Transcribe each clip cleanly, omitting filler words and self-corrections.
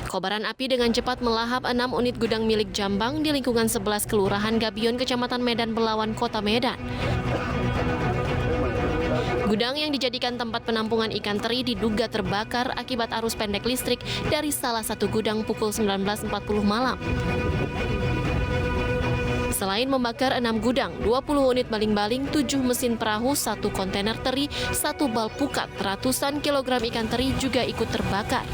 Kobaran api dengan cepat melahap 6 unit gudang milik Jambang di lingkungan 11 Kelurahan Gabion, Kecamatan Medan Belawan, Kota Medan. Gudang yang dijadikan tempat penampungan ikan teri diduga terbakar akibat arus pendek listrik dari salah satu gudang pukul 19.40 malam. Selain membakar 6 gudang, 20 unit baling-baling, 7 mesin perahu, 1 kontainer teri, 1 bal pukat, ratusan kilogram ikan teri juga ikut terbakar.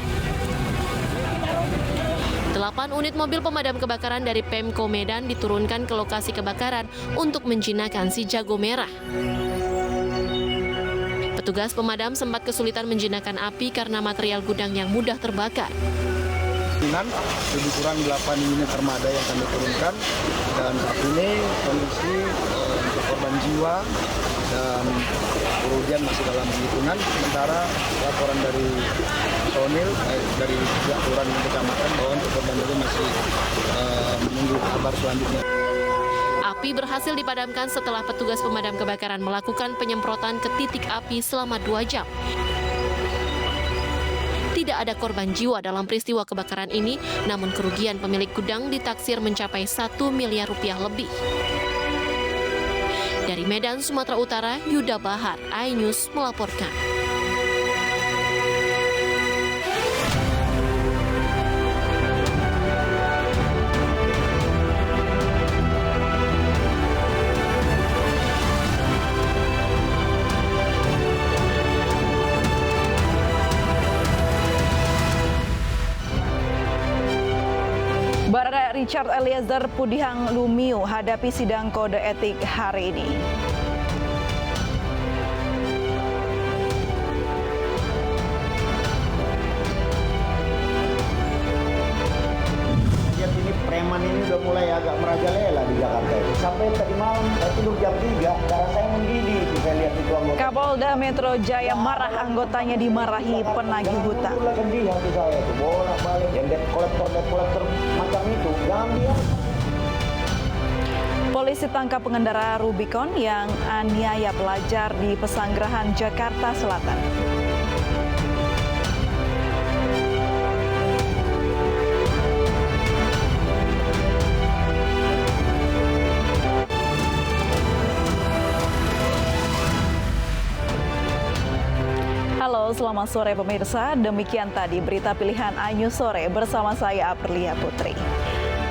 8 unit mobil pemadam kebakaran dari Pemko Medan diturunkan ke lokasi kebakaran untuk menjinakkan si jago merah. Petugas pemadam sempat kesulitan menjinakkan api karena material gudang yang mudah terbakar. Lebih kurang 8 unit armada yang kami turunkan, dan saat ini kondisi untuk korban jiwa dan kerugian masih dalam penghitungan. Sementara laporan dari personil dari pihak kelurahan dan kecamatan bahwa untuk korban jiwa masih menunggu kabar selanjutnya. Api berhasil dipadamkan setelah petugas pemadam kebakaran melakukan penyemprotan ke titik api selama 2 jam. Tidak ada korban jiwa dalam peristiwa kebakaran ini, namun kerugian pemilik gudang ditaksir mencapai 1 miliar rupiah lebih. Dari Medan, Sumatera Utara, Yuda Bahar, iNews melaporkan. Barada Richard Eliezer Pudihang Lumiu hadapi sidang kode etik hari ini. Lihat ini preman ini udah mulai agak merajalela di Jakarta. Sampai tadi malam saya tidur jam 3, darah saya mendidih. Saya lihat itu anggota. Kapolda Metro Jaya marah anggotanya dimarahi penagih hutang. Sedih hati saya itu bolak-balik yang debt kolektor macam itu, jangan dia. Polisi tangkap pengendara Rubicon yang aniaya pelajar di Pesanggerahan, Jakarta Selatan. Halo, selamat sore pemirsa. Demikian tadi berita pilihan iNews Sore bersama saya Aprilia Putri.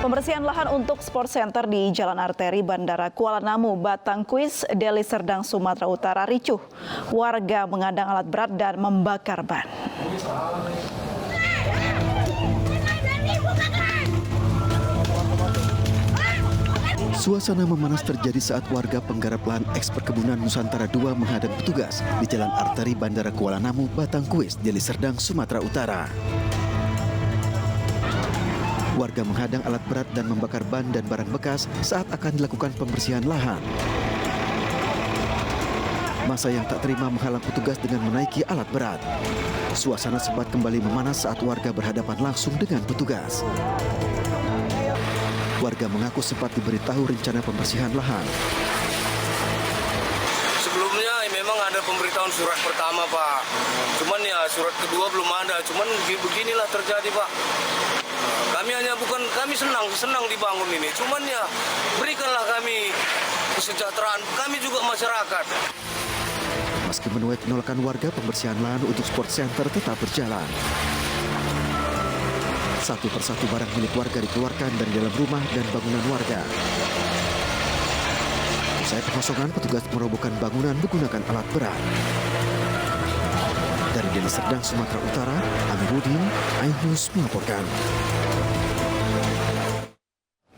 Pembersihan lahan untuk sport center di Jalan Arteri Bandara Kuala Namu, Batangkuis, Deli Serdang, Sumatera Utara ricuh. Warga mengadang alat berat dan membakar ban. Suasana memanas terjadi saat warga penggarap lahan eks perkebunan Nusantara II menghadang petugas di Jalan Arteri Bandara Kuala Namu, Batangkuis, Deli Serdang, Sumatera Utara. Warga menghadang alat berat dan membakar ban dan barang bekas saat akan dilakukan pembersihan lahan. Masa yang tak terima menghalang petugas dengan menaiki alat berat. Suasana sempat kembali memanas saat warga berhadapan langsung dengan petugas. Warga mengaku sempat diberitahu rencana pembersihan lahan. Sebelumnya memang ada pemberitahuan surat pertama, Pak. Cuman ya surat kedua belum ada. Cuman beginilah terjadi, Pak. Kami senang dibangun ini. Cuman ya berikanlah kami kesejahteraan. Kami juga masyarakat. Meski menuai penolakan warga, pembersihan lahan untuk sport center tetap berjalan. Satu persatu barang milik warga dikeluarkan dari dalam rumah dan bangunan warga. Usai pengosongan, petugas merobohkan bangunan menggunakan alat berat. Dari Deli Serdang, Sumatera Utara, Amiruddin, iNews melaporkan.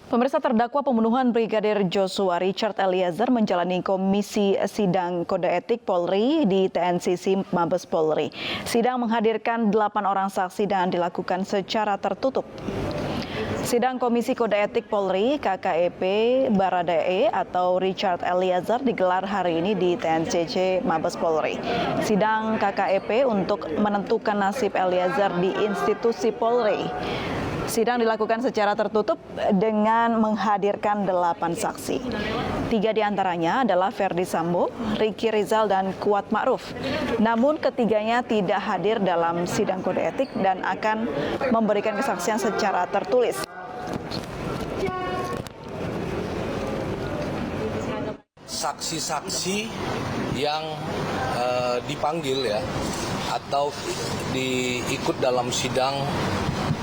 Pemirsa, terdakwa pembunuhan Brigadir Joshua Richard Eliezer menjalani komisi sidang kode etik Polri di TNCC Mabes Polri. Sidang menghadirkan 8 orang saksi dan dilakukan secara tertutup. Sidang Komisi Kode Etik Polri KKEP Baradae atau Richard Eliezer digelar hari ini di TNCC Mabes Polri. Sidang KKEP untuk menentukan nasib Eliezer di institusi Polri Sidang dilakukan secara tertutup dengan menghadirkan 8 saksi. 3 diantaranya adalah Ferdi Sambo, Ricky Rizal, dan Kuat Ma'ruf. Namun ketiganya tidak hadir dalam sidang kode etik dan akan memberikan kesaksian secara tertulis. Saksi-saksi yang dipanggil ya atau diikut dalam sidang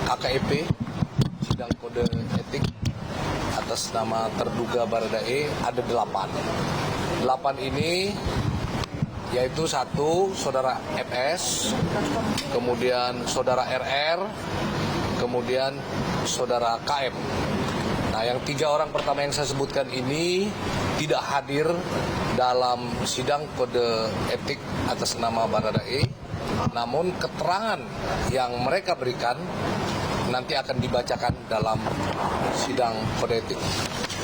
KKEP, sidang kode etik atas nama terduga Baradae ada 8. 8 ini yaitu 1 saudara FS, kemudian saudara RR, kemudian saudara KM. Nah, yang 3 orang pertama yang saya sebutkan ini tidak hadir dalam sidang kode etik atas nama Baradae, namun keterangan yang mereka berikan nanti akan dibacakan dalam sidang kode etik.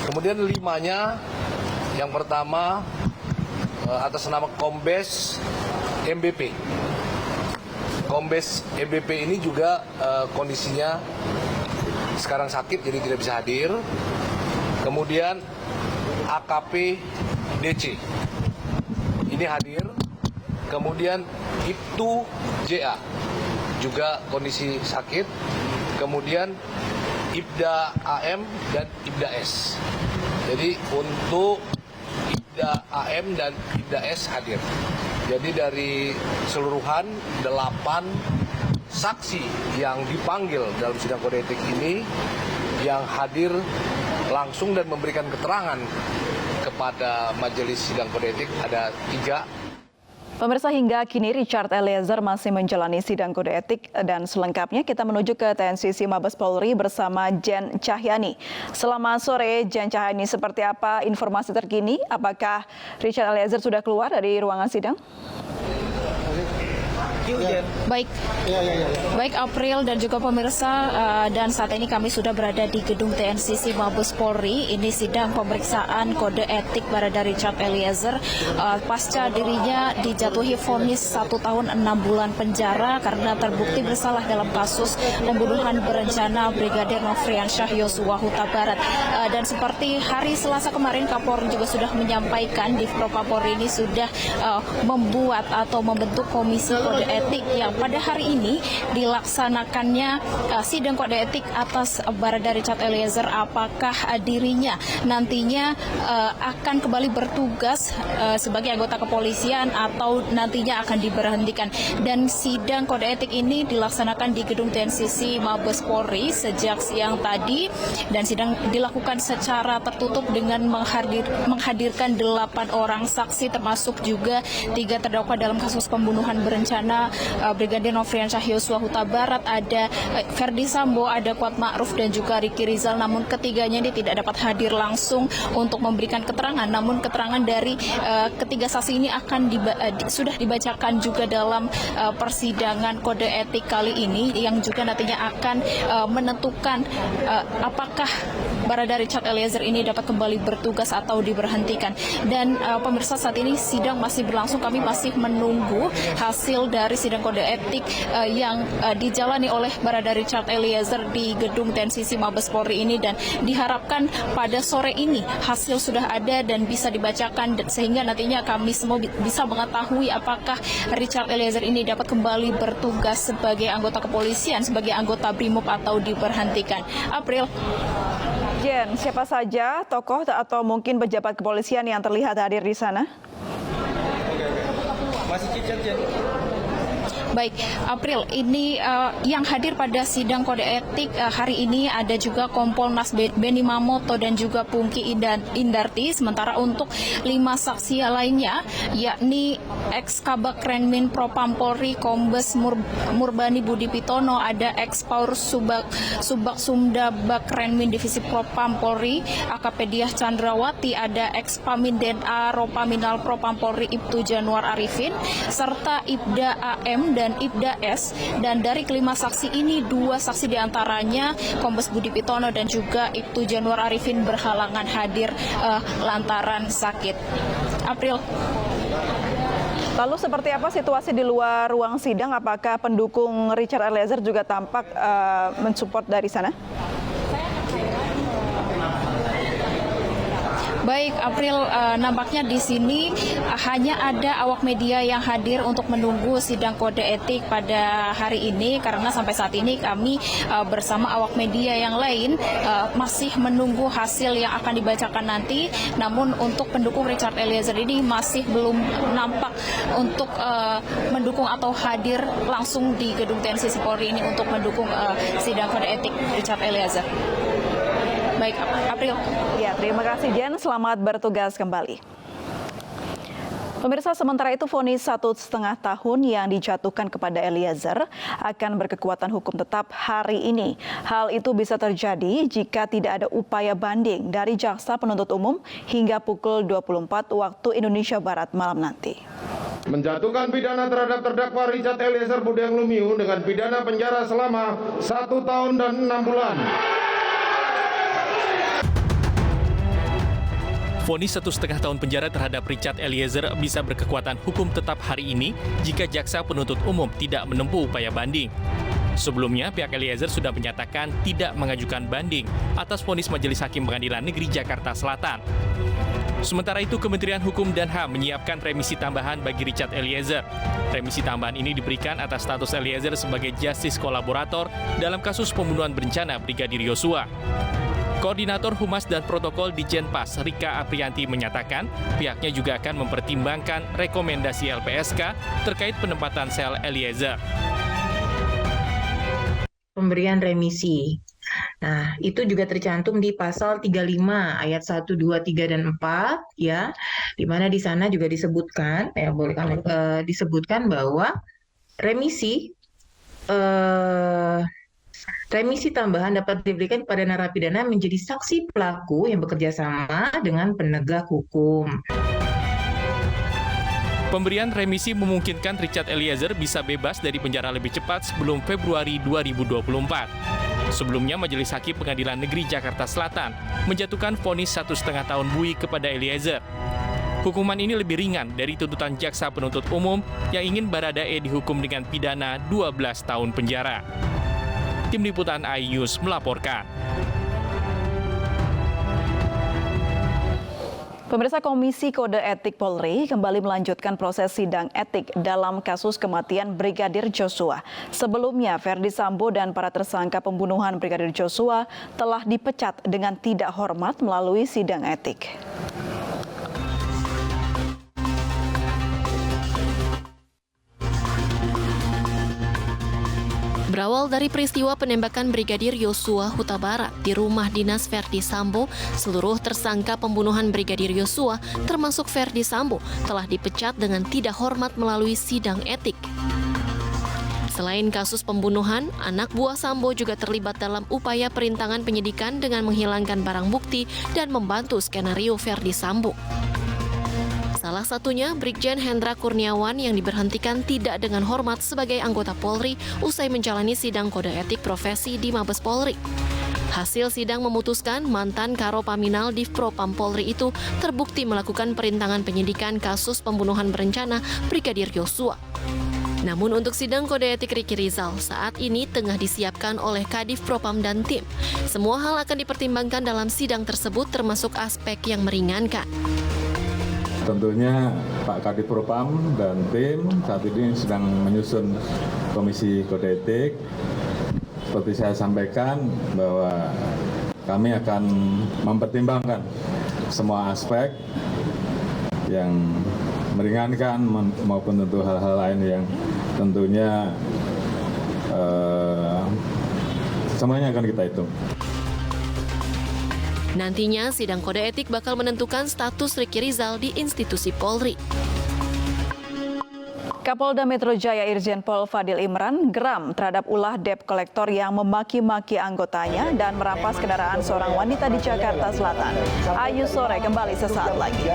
Kemudian 5-nya, yang pertama atas nama Kombes MBP. Kombes MBP ini juga kondisinya sekarang sakit jadi tidak bisa hadir. Kemudian AKP DC ini hadir. Kemudian Ibtu JA juga kondisi sakit. Kemudian Ibda AM dan Ibda S. Jadi untuk Ibda AM dan Ibda S hadir. Jadi dari keseluruhan 8 saksi yang dipanggil dalam sidang kode etik ini, yang hadir langsung dan memberikan keterangan kepada majelis sidang kode etik ada 3. Pemirsa, hingga kini Richard Eliezer masih menjalani sidang kode etik dan selengkapnya kita menuju ke TNCC Mabes Polri bersama Jen Cahyani. Selamat sore Jen Cahyani, seperti apa informasi terkini? Apakah Richard Eliezer sudah keluar dari ruangan sidang? Baik April dan juga pemirsa, dan saat ini kami sudah berada di gedung TNCC Mabes Polri. Ini sidang pemeriksaan kode etik Barada Richard Eliezer pasca dirinya dijatuhi vonis 1 tahun 6 bulan penjara karena terbukti bersalah dalam kasus pembunuhan berencana Brigadir Nofriansyah Yosua Huta Barat. Dan seperti hari Selasa kemarin, Kapolri juga sudah menyampaikan di Propam ini sudah membuat atau membentuk komisi kode etik yang pada hari ini dilaksanakannya sidang kode etik atas Barada Richard Eliezer. Apakah dirinya nantinya akan kembali bertugas sebagai anggota kepolisian atau nantinya akan diberhentikan. Dan sidang kode etik ini dilaksanakan di gedung TNCC Mabes Polri sejak siang tadi, dan sidang dilakukan secara tertutup dengan menghadirkan 8 orang saksi termasuk juga 3 terdakwa dalam kasus pembunuhan berencana Brigadir Nofriansyah Yosua Huta Barat. Ada Ferdi Sambo, ada Kuat Ma'ruf dan juga Ricky Rizal. Namun ketiganya ini tidak dapat hadir langsung untuk memberikan keterangan. Namun keterangan dari ketiga saksi ini akan sudah dibacakan juga dalam persidangan kode etik kali ini, yang juga nantinya akan menentukan apakah Barada Richard Eliezer ini dapat kembali bertugas atau diberhentikan. Dan pemirsa, saat ini sidang masih berlangsung. Kami masih menunggu hasil dari sidang kode etik yang dijalani oleh Barada Richard Eliezer di gedung TNCC Mabes Polri ini, dan diharapkan pada sore ini hasil sudah ada dan bisa dibacakan, sehingga nantinya kami semua bisa mengetahui apakah Richard Eliezer ini dapat kembali bertugas sebagai anggota kepolisian, sebagai anggota BRIMOB atau diberhentikan. April. Jen, siapa saja tokoh atau mungkin pejabat kepolisian yang terlihat hadir di sana? Masih cicat, Jen. Baik, April, ini yang hadir pada sidang kode etik hari ini ada juga Kompolnas Beni Mamoto dan juga Pungki Indarti. Sementara untuk 5 saksi lainnya, yakni ex-Kabak Renmin Propam Polri Kombes Murbani Budi Pitono, ada ex-Paur Subak Sumda Bak Renmin Divisi Propam Polri AKP Diah Chandrawati, ada ex-Pamin DNA Ropaminal Propam Polri Ibtu Januar Arifin, serta Ibda AM dan Ibda S. Dan dari kelima saksi ini, 2 saksi diantaranya Kombes Budi Pitono dan juga Ibtu Januar Arifin berhalangan hadir lantaran sakit. April. Lalu seperti apa situasi di luar ruang sidang? Apakah pendukung Richard Eliezer juga tampak mensupport dari sana? Baik, April, nampaknya di sini hanya ada awak media yang hadir untuk menunggu sidang kode etik pada hari ini, karena sampai saat ini kami bersama awak media yang lain masih menunggu hasil yang akan dibacakan nanti. Namun untuk pendukung Richard Eliezer ini masih belum nampak untuk mendukung atau hadir langsung di gedung TNCC Polri ini untuk mendukung sidang kode etik Richard Eliezer. Baik, April. Ya, terima kasih Jen. Selamat bertugas kembali. Pemirsa, sementara itu vonis 1,5 tahun yang dijatuhkan kepada Eliezer akan berkekuatan hukum tetap hari ini. Hal itu bisa terjadi jika tidak ada upaya banding dari jaksa penuntut umum hingga pukul 24 waktu Indonesia Barat malam nanti. Menjatuhkan pidana terhadap terdakwa Richard Eliezer Budiang Lumiu dengan pidana penjara selama 1 tahun dan 6 bulan. Vonis 1,5 tahun penjara terhadap Richard Eliezer bisa berkekuatan hukum tetap hari ini jika jaksa penuntut umum tidak menempuh upaya banding. Sebelumnya, pihak Eliezer sudah menyatakan tidak mengajukan banding atas vonis Majelis Hakim Pengadilan Negeri Jakarta Selatan. Sementara itu, Kementerian Hukum dan HAM menyiapkan remisi tambahan bagi Richard Eliezer. Remisi tambahan ini diberikan atas status Eliezer sebagai justice kolaborator dalam kasus pembunuhan berencana Brigadir Yosua. Koordinator Humas dan Protokol di Jenpas, Rika Aprianti, menyatakan pihaknya juga akan mempertimbangkan rekomendasi LPSK terkait penempatan sel Eliezer. Pemberian remisi. Nah, itu juga tercantum di pasal 35 ayat 1, 2, 3 dan 4 ya. Di mana di sana juga disebutkan disebutkan bahwa remisi tambahan dapat diberikan kepada narapidana menjadi saksi pelaku yang bekerja sama dengan penegak hukum. Pemberian remisi memungkinkan Richard Eliezer bisa bebas dari penjara lebih cepat sebelum Februari 2024. Sebelumnya, Majelis Hakim Pengadilan Negeri Jakarta Selatan menjatuhkan vonis 1,5 tahun buih kepada Eliezer. Hukuman ini lebih ringan dari tuntutan jaksa penuntut umum yang ingin Baradae dihukum dengan pidana 12 tahun penjara. Tim Liputan iNews melaporkan. Pemirsa, Komisi Kode Etik Polri kembali melanjutkan proses sidang etik dalam kasus kematian Brigadir Joshua. Sebelumnya, Ferdi Sambo dan para tersangka pembunuhan Brigadir Joshua telah dipecat dengan tidak hormat melalui sidang etik. Berawal dari peristiwa penembakan Brigadir Yosua Huta Barat di rumah dinas Ferdi Sambo, seluruh tersangka pembunuhan Brigadir Yosua, termasuk Ferdi Sambo, telah dipecat dengan tidak hormat melalui sidang etik. Selain kasus pembunuhan, anak buah Sambo juga terlibat dalam upaya perintangan penyidikan dengan menghilangkan barang bukti dan membantu skenario Ferdi Sambo. Salah satunya Brigjen Hendra Kurniawan yang diberhentikan tidak dengan hormat sebagai anggota Polri usai menjalani sidang kode etik profesi di Mabes Polri. Hasil sidang memutuskan mantan Karo Paminal Divpropam Polri itu terbukti melakukan perintangan penyidikan kasus pembunuhan berencana Brigadir Yosua. Namun untuk sidang kode etik Riki Rizal saat ini tengah disiapkan oleh Kadif Propam dan tim. Semua hal akan dipertimbangkan dalam sidang tersebut termasuk aspek yang meringankan. Tentunya Pak Kadif Propam dan tim saat ini sedang menyusun komisi kode etik. Seperti saya sampaikan bahwa kami akan mempertimbangkan semua aspek yang meringankan maupun tentu hal-hal lain yang tentunya semuanya akan kita hitung. Nantinya, sidang kode etik bakal menentukan status Riki Rizal di institusi Polri. Kapolda Metro Jaya Irjen Pol Fadil Imran geram terhadap ulah debt kolektor yang memaki-maki anggotanya dan merampas kendaraan seorang wanita di Jakarta Selatan. Ayu Sore kembali sesaat lagi.